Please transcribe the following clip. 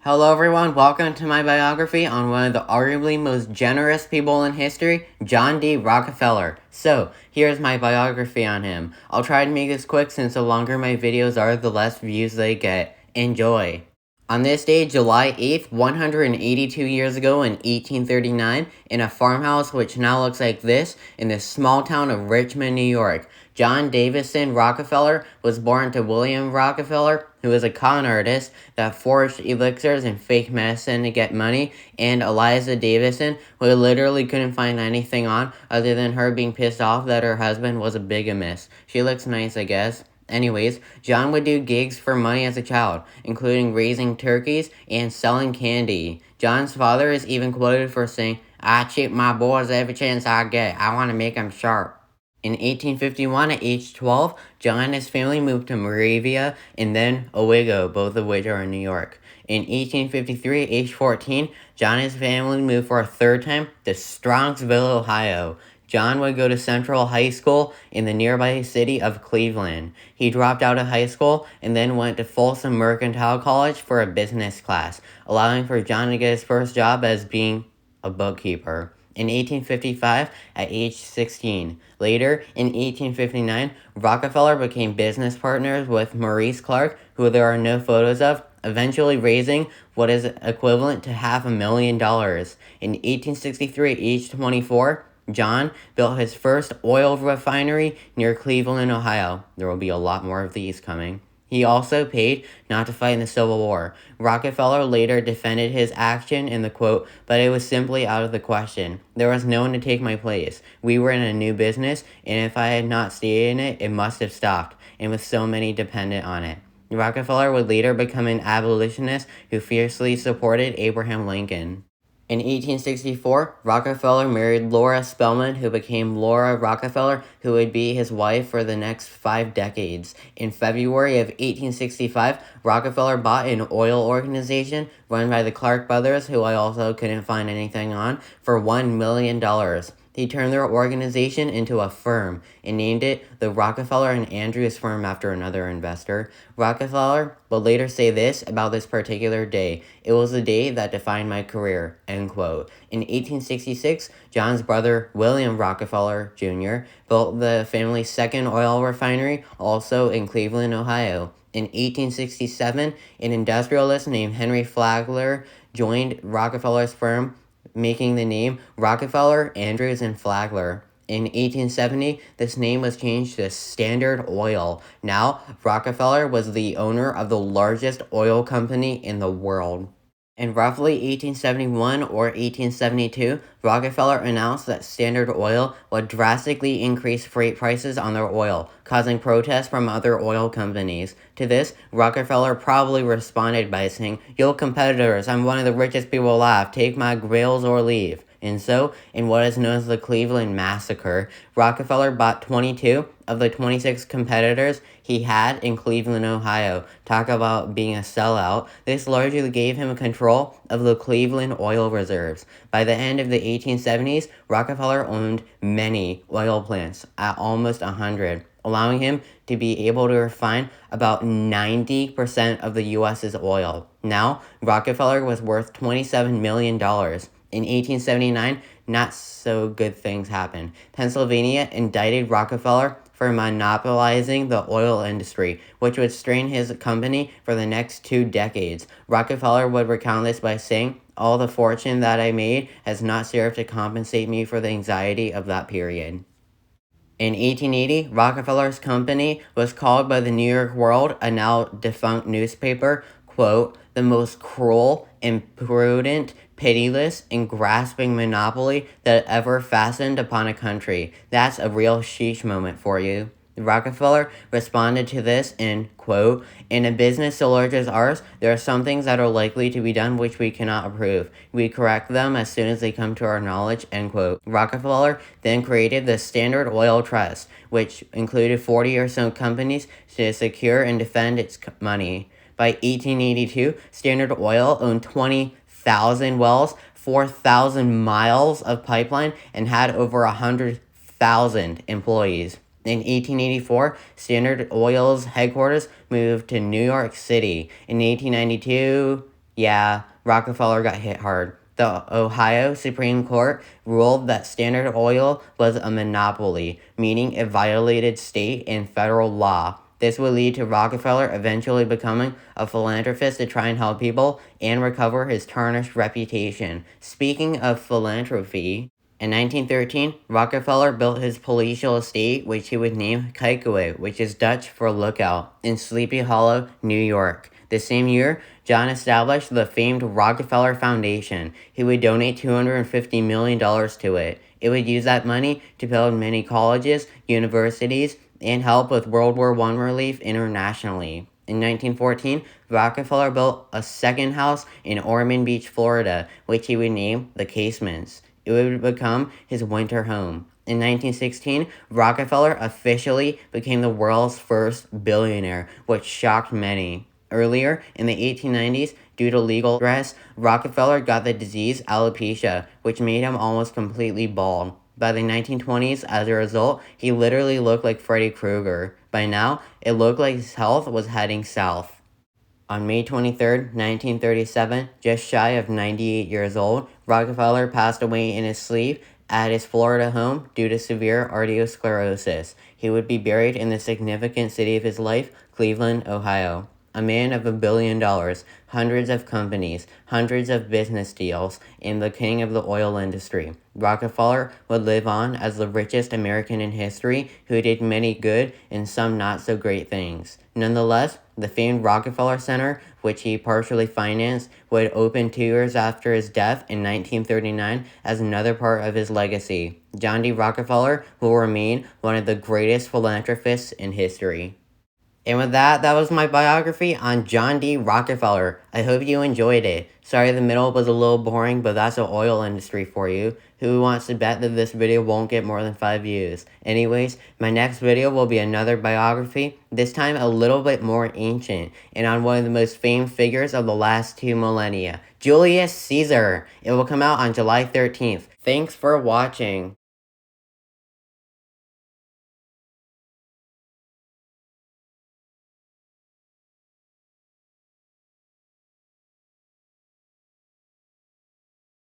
Hello everyone, welcome to my biography on one of the arguably most generous people in history, John D. Rockefeller. So, here's my biography on him. I'll try to make this quick since the longer my videos are, the less views they get. Enjoy! On this day, July 8th, 182 years ago in 1839, in a farmhouse which now looks like this, in the small town of Richmond, New York, John Davison Rockefeller was born to William Rockefeller, who was a con artist that forged elixirs and fake medicine to get money, and Eliza Davison, who literally couldn't find anything on other than her being pissed off that her husband was a bigamist. She looks nice, I guess. Anyways, John would do gigs for money as a child, including raising turkeys and selling candy. John's father is even quoted for saying, "I cheat my boys every chance I get. I want to make them sharp." In 1851, at age 12, John and his family moved to Moravia and then Owego, both of which are in New York. In 1853, at age 14, John and his family moved for a third time to Strongsville, Ohio. John would go to Central High School in the nearby city of Cleveland. He dropped out of high school and then went to Folsom Mercantile College for a business class, allowing for John to get his first job as being a bookkeeper. In 1855, at age 16. Later, in 1859, Rockefeller became business partners with Maurice Clark, who there are no photos of, eventually raising what is equivalent to $500,000. In 1863, at age 24, John built his first oil refinery near Cleveland, Ohio. There will be a lot more of these coming. He also paid not to fight in the Civil War. Rockefeller later defended his action in the quote, "But it was simply out of the question. There was no one to take my place. We were in a new business, and if I had not stayed in it, it must have stopped, and with so many dependent on it." Rockefeller would later become an abolitionist who fiercely supported Abraham Lincoln. In 1864, Rockefeller married Laura Spelman, who became Laura Rockefeller, who would be his wife for the next 5 decades. In February of 1865, Rockefeller bought an oil organization run by the Clark brothers, who I also couldn't find anything on, for $1 million. He turned their organization into a firm and named it the Rockefeller and Andrews Firm after another investor. Rockefeller would later say this about this particular day: "It was the day that defined my career," end quote. In 1866, John's brother, William Rockefeller Jr., built the family's second oil refinery, also in Cleveland, Ohio. In 1867, an industrialist named Henry Flagler joined Rockefeller's firm, making the name Rockefeller, Andrews, and Flagler. In 1870, this name was changed to Standard Oil. Now, Rockefeller was the owner of the largest oil company in the world. In roughly 1871 or 1872, Rockefeller announced that Standard Oil would drastically increase freight prices on their oil, causing protests from other oil companies. To this, Rockefeller probably responded by saying, "Yo competitors, I'm one of the richest people alive, take my grills or leave." And so, in what is known as the Cleveland Massacre, Rockefeller bought 22 of the 26 competitors he had in Cleveland, Ohio. Talk about being a sellout. This largely gave him control of the Cleveland oil reserves. By the end of the 1870s, Rockefeller owned many oil plants, at almost 100, allowing him to be able to refine about 90% of the U.S.'s oil. Now, Rockefeller was worth $27 million. In 1879, not so good things happened. Pennsylvania indicted Rockefeller for monopolizing the oil industry, which would strain his company for the next 2 decades. Rockefeller would recount this by saying, "All the fortune that I made has not served to compensate me for the anxiety of that period." In 1880, Rockefeller's company was called by the New York World, a now defunct newspaper, quote, "the most cruel, imprudent, pitiless, and grasping monopoly that ever fastened upon a country. That's a real sheesh moment for you." Rockefeller responded to this in, quote, "In a business so large as ours, there are some things that are likely to be done which we cannot approve. We correct them as soon as they come to our knowledge," end quote. Rockefeller then created the Standard Oil Trust, which included 40 or so companies to secure and defend its money. By 1882, Standard Oil owned 20,000 wells, 4,000 miles of pipeline, and had over 100,000 employees. In 1884, Standard Oil's headquarters moved to New York City. In 1892, Yeah, Rockefeller got hit hard. The Ohio Supreme Court ruled that Standard Oil was a monopoly, meaning it violated state and federal law. This would lead to Rockefeller eventually becoming a philanthropist to try and help people and recover his tarnished reputation. Speaking of philanthropy, in 1913, Rockefeller built his palatial estate, which he would name Kykeway, which is Dutch for lookout, in Sleepy Hollow, New York. The same year, John established the famed Rockefeller Foundation. He would donate $250 million to it. It would use that money to build many colleges, universities, and help with World War I relief internationally. In 1914, Rockefeller built a second house in Ormond Beach, Florida, which he would name the Casements. It would become his winter home. In 1916, Rockefeller officially became the world's first billionaire, which shocked many. Earlier, in the 1890s, due to legal stress, Rockefeller got the disease alopecia, which made him almost completely bald. By the 1920s, as a result, he literally looked like Freddy Krueger. By now, it looked like his health was heading south. On May 23, 1937, just shy of 98 years old, Rockefeller passed away in his sleep at his Florida home due to severe arteriosclerosis. He would be buried in the significant city of his life, Cleveland, Ohio. A man of $1 billion, hundreds of companies, hundreds of business deals, and the king of the oil industry. Rockefeller would live on as the richest American in history who did many good and some not so great things. Nonetheless, the famed Rockefeller Center, which he partially financed, would open 2 years after his death in 1939 as another part of his legacy. John D. Rockefeller will remain one of the greatest philanthropists in history. And with that, that was my biography on John D. Rockefeller. I hope you enjoyed it. Sorry the middle was a little boring, but that's the oil industry for you. Who wants to bet that this video won't get more than 5 views? Anyways, my next video will be another biography, this time a little bit more ancient, and on one of the most famed figures of the last 2 millennia, Julius Caesar. It will come out on July 13th. Thanks for watching.